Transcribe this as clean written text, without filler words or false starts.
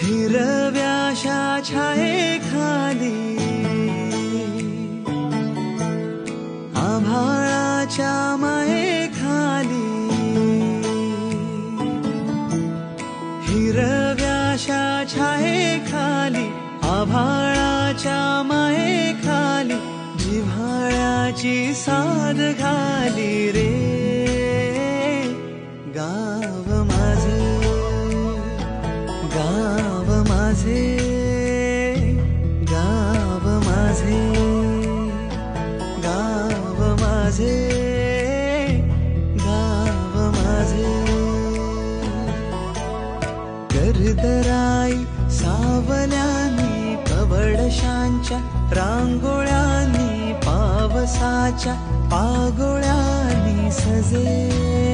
हिरव्याशा छायेखाली आभाळाच्या मायेखाली हिरव्याशा छायेखाली आभाळाच्या मायेखाली जिव्हाळ्याची साद घाली रे गाव माझे गाव माझे गाव माझे गाव माझे गाव माझे गर्दराई सावल्यानी पवडशांच्या रांगोळ्यांनी पावसाच्या पागोळ्यांनी सजे